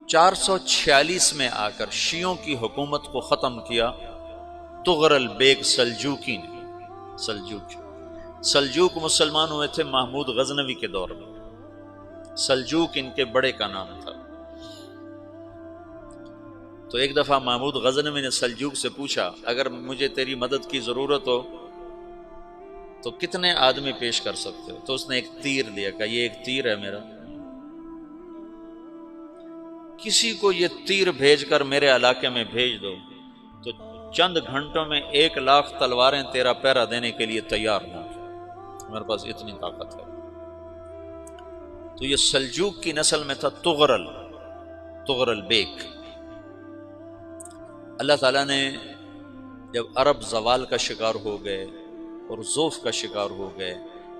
446 میں آ کر شیعوں کی حکومت کو ختم کیا تغرل بیگ سلجوکی نے۔ سلجوک مسلمان ہوئے تھے محمود غزنوی کے دور میں، سلجوک ان کے بڑے کا نام تھا۔ تو ایک دفعہ محمود غزنوی نے سلجوک سے پوچھا اگر مجھے تیری مدد کی ضرورت ہو تو کتنے آدمی پیش کر سکتے ہو؟ تو اس نے ایک تیر دیا، کہا یہ ایک تیر ہے میرا، کسی کو یہ تیر بھیج کر میرے علاقے میں بھیج دو تو چند گھنٹوں میں 1,00,000 تلواریں تیرا پہرا دینے کے لیے تیار ہوں، میرے پاس اتنی طاقت ہے۔ تو یہ سلجوک کی نسل میں تھا تغرل بیگ۔ اللہ تعالیٰ نے جب عرب زوال کا شکار ہو گئے اور ضعف کا شکار ہو گئے،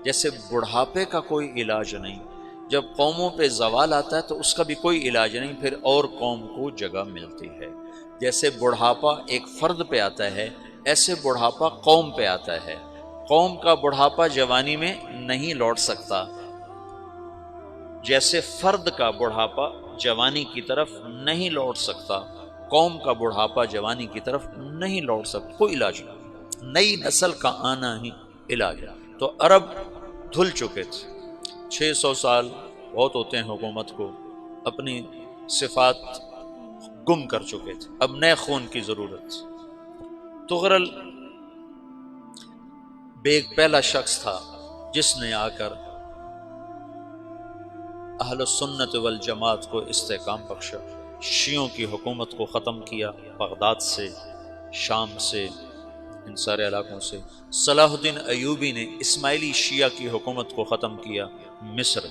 جیسے بڑھاپے کا کوئی علاج نہیں، جب قوموں پہ زوال آتا ہے تو اس کا بھی کوئی علاج نہیں، پھر اور قوم کو جگہ ملتی ہے۔ جیسے بڑھاپا ایک فرد پہ آتا ہے، ایسے بڑھاپا قوم پہ آتا ہے۔ قوم کا بڑھاپا جوانی میں نہیں لوٹ سکتا، جیسے فرد کا بڑھاپا جوانی کی طرف نہیں لوٹ سکتا، قوم کا بڑھاپا جوانی کی طرف نہیں لوٹ سکتا، کوئی علاج نہیں، نئی نسل کا آنا ہی علاج ہے۔ تو عرب دھل چکے تھے، 600 سال بہت ہوتے ہیں حکومت کو، اپنی صفات گم کر چکے تھے، اب نئے خون کی ضرورت تھی۔ تغرل بیگ پہلا شخص تھا جس نے آ کر اہل السنت والجماعت کو استحکام بخشا، شیعوں کی حکومت کو ختم کیا، بغداد سے، شام سے، ان سارے علاقوں سے۔ صلاح الدین ایوبی نے اسماعیلی شیعہ کی حکومت کو ختم کیا، مصر۔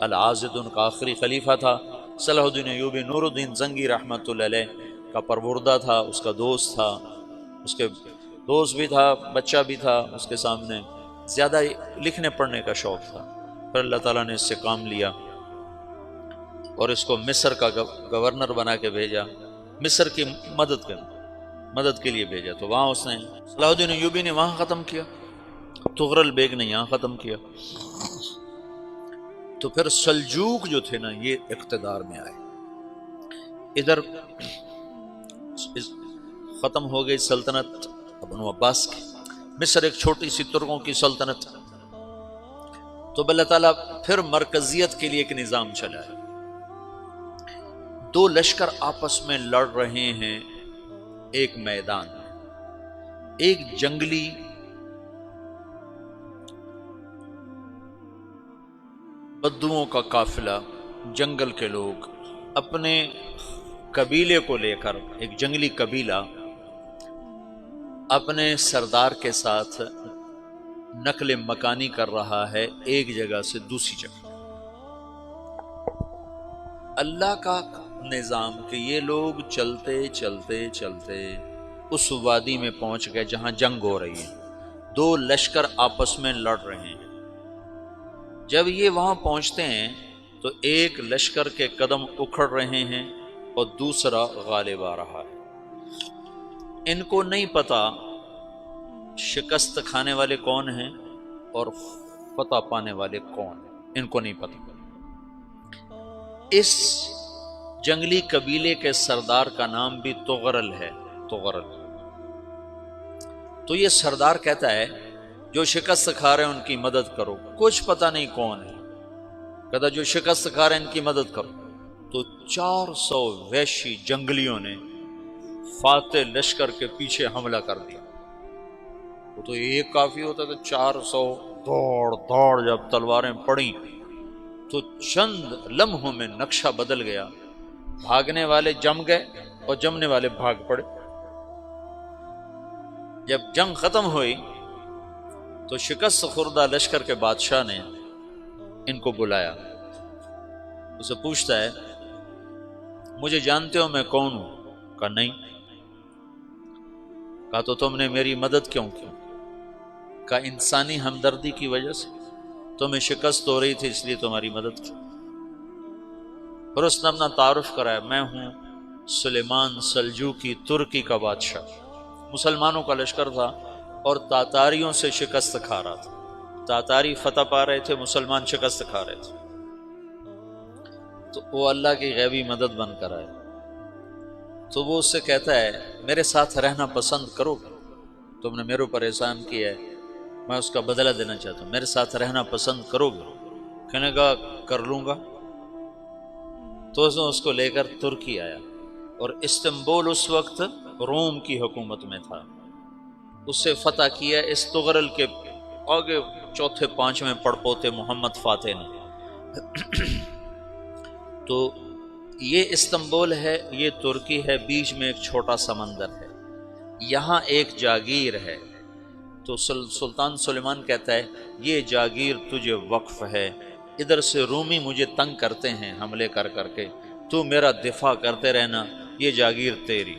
العاضد ان کا آخری خلیفہ تھا صلاح الدین ایوبی، نور الدین زنگی رحمۃ اللہ علیہ کا پروردہ تھا، اس کا دوست تھا، اس کے دوست بھی تھا، بچہ بھی تھا اس کے سامنے، زیادہ لکھنے پڑھنے کا شوق تھا۔ پھر اللہ تعالیٰ نے اس سے کام لیا اور اس کو مصر کا گورنر بنا کے بھیجا، مصر کی مدد کے لیے بھیجا، تو وہاں اس نے صلاح الدین ایوبی نے وہاں ختم کیا، تغرل بیگ نے یہاں ختم کیا۔ تو پھر سلجوک جو تھے نا یہ اقتدار میں آئے، ادھر ختم ہو گئی سلطنت بنو عباس کی، مصر ایک چھوٹی سی ترکوں کی سلطنت، تو اللہ تعالیٰ پھر مرکزیت کے لیے ایک نظام چلایا۔ دو لشکر آپس میں لڑ رہے ہیں ایک میدان میں، ایک جنگلی بدوؤں کا قافلہ، جنگل کے لوگ اپنے قبیلے کو لے کر، ایک جنگلی قبیلہ اپنے سردار کے ساتھ نقل مکانی کر رہا ہے ایک جگہ سے دوسری جگہ۔ اللہ کا نظام کہ یہ لوگ چلتے چلتے چلتے اس وادی میں پہنچ گئے جہاں جنگ ہو رہی ہے، دو لشکر آپس میں لڑ رہے ہیں۔ جب یہ وہاں پہنچتے ہیں تو ایک لشکر کے قدم اکھڑ رہے ہیں اور دوسرا غالب آ رہا ہے۔ ان کو نہیں پتا شکست کھانے والے کون ہیں اور فتح پانے والے کون ہیں، ان کو نہیں پتا۔ اس جنگلی قبیلے کے سردار کا نام بھی تغرل ہے، تغرل۔ تو یہ سردار کہتا ہے جو شکست کھا رہے ہیں ان کی مدد کرو، کچھ پتہ نہیں کون ہے، کہتا جو شکست کھا رہے ہیں ان کی مدد کرو۔ تو 400 وحشی جنگلیوں نے فاتح لشکر کے پیچھے حملہ کر دیا۔ وہ تو ایک کافی ہوتا تھا، 400 دوڑ جب تلواریں پڑیں تو چند لمحوں میں نقشہ بدل گیا، بھاگنے والے جم گئے اور جمنے والے بھاگ پڑے۔ جب جنگ ختم ہوئی تو شکست خوردہ لشکر کے بادشاہ نے ان کو بلایا، اسے پوچھتا ہے مجھے جانتے ہو میں کون ہوں؟ کہا نہیں۔ کہا تو تم نے میری مدد کیوں کی؟ کہا انسانی ہمدردی کی وجہ سے، تمہیں شکست ہو رہی تھی اس لیے تمہاری مدد کی۔ پھر اس نے اپنا تعارف کرایا، میں ہوں سلیمان سلجوکی، ترکی کا بادشاہ۔ مسلمانوں کا لشکر تھا اور تاتاریوں سے شکست کھا رہا تھا، تاتاری فتح پا رہے تھے، مسلمان شکست کھا رہے تھے۔ تو وہ اللہ کی غیبی مدد بن کر آئے، تو وہ اس سے کہتا ہے میرے ساتھ رہنا پسند کرو گے؟ تم نے میرے اوپر احسان کیا ہے، میں اس کا بدلہ دینا چاہتا ہوں، میرے ساتھ رہنا پسند کرو گے؟ کہنے کا کر لوں گا۔ تو اس کو لے کر ترکی آیا، اور استنبول اس وقت روم کی حکومت میں تھا، اسے فتح کیا اس تغرل کے آگے چوتھے پانچویں پڑپوتے محمد فاتح نے۔ تو یہ استنبول ہے، یہ ترکی ہے، بیچ میں ایک چھوٹا سمندر ہے، یہاں ایک جاگیر ہے۔ تو سلطان سلیمان کہتا ہے یہ جاگیر تجھے وقف ہے، ادھر سے رومی مجھے تنگ کرتے ہیں حملے کر کر کے، تو میرا دفاع کرتے رہنا، یہ جاگیر تیری۔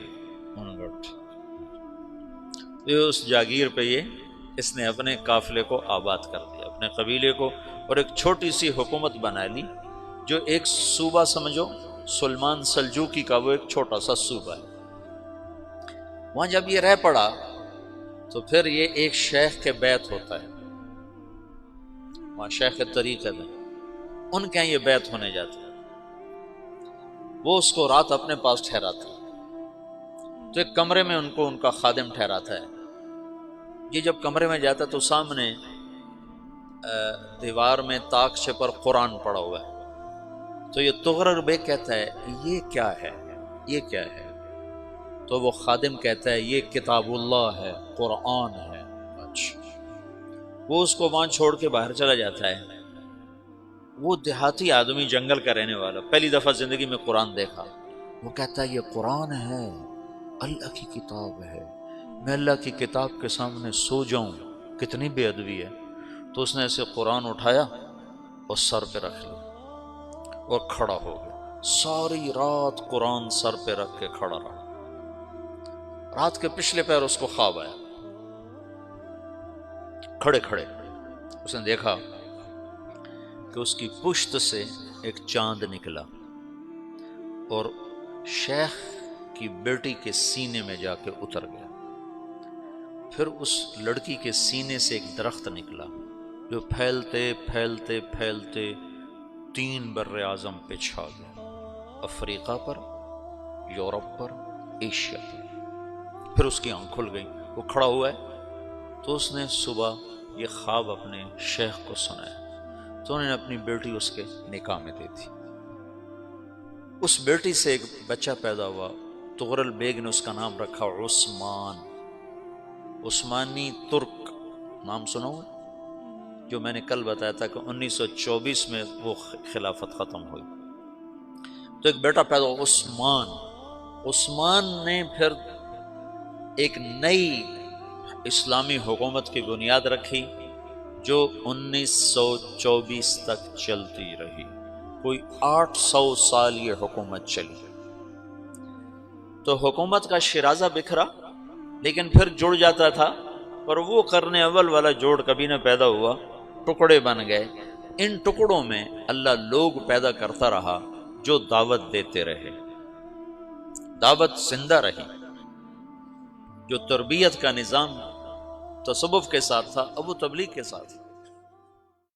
اس جاگیر پہ اس نے اپنے قافلے کو آباد کر دیا، اپنے قبیلے کو، اور ایک چھوٹی سی حکومت بنا لی، جو ایک صوبہ سمجھو، سلمان سلجوقی کا وہ ایک چھوٹا سا صوبہ ہے۔ وہاں جب یہ رہ پڑا تو پھر یہ ایک شیخ کے بیت ہوتا ہے، وہاں شیخ طریقت ہے، ان کے یہاں یہ بیت ہونے جاتا ہے، وہ اس کو رات اپنے پاس ٹھہراتا ہے، تو ایک کمرے میں ان کو ان کا خادم ٹھہراتا ہے۔ یہ جب کمرے میں جاتا ہے تو سامنے دیوار میں تاکچے پر قرآن پڑا ہوا ہے، تو یہ تغرل بیگ کہتا ہے یہ کیا ہے، یہ کیا ہے؟ تو وہ خادم کہتا ہے یہ کتاب اللہ ہے، قرآن ہے۔ اچھا، وہ اس کو وہاں چھوڑ کے باہر چلا جاتا ہے۔ وہ دیہاتی آدمی، جنگل کا رہنے والا، پہلی دفعہ زندگی میں قرآن دیکھا، وہ کہتا ہے یہ قرآن ہے، اللہ کی کتاب ہے، میں اللہ کی کتاب کے سامنے سو جاؤں، کتنی بے ادبی ہے۔ تو اس نے ایسے قرآن اٹھایا اور سر پہ رکھ لیا اور کھڑا ہو گیا، ساری رات قرآن سر پہ رکھ کے کھڑا رہا۔ رات کے پچھلے پہر اس کو خواب آیا، کھڑے کھڑے اس نے دیکھا کہ اس کی پشت سے ایک چاند نکلا اور شیخ کی بیٹی کے سینے میں جا کے اتر گیا۔ پھر اس لڑکی کے سینے سے ایک درخت نکلا جو پھیلتے پھیلتے پھیلتے 3 بر اعظم پہ چھا گیا، افریقہ پر، یورپ پر، ایشیا پر۔ پھر اس کی آنکھ کھل گئی، وہ کھڑا ہوا ہے، تو اس نے صبح یہ خواب اپنے شیخ کو سنایا، تو انہوں نے اپنی بیٹی اس کے نکاح میں دے دی۔ اس بیٹی سے ایک بچہ پیدا ہوا، تغرل بیگ نے اس کا نام رکھا عثمان، عثمانی ترک نام سنا ہوا، جو میں نے کل بتایا تھا کہ 1924 میں وہ خلافت ختم ہوئی۔ تو ایک بیٹا پیدا ہوا عثمان۔ عثمان نے پھر ایک نئی اسلامی حکومت کی بنیاد رکھی جو 1924 تک چلتی رہی، کوئی 800 سال یہ حکومت چلی۔ تو حکومت کا شیرازہ بکھرا، لیکن پھر جڑ جاتا تھا، پر وہ کرنے اول والا جوڑ کبھی نہ پیدا ہوا، ٹکڑے بن گئے۔ ان ٹکڑوں میں اللہ لوگ پیدا کرتا رہا جو دعوت دیتے رہے، دعوت زندہ رہی۔ جو تربیت کا نظام تصوف کے ساتھ تھا اب وہ تبلیغ کے ساتھ،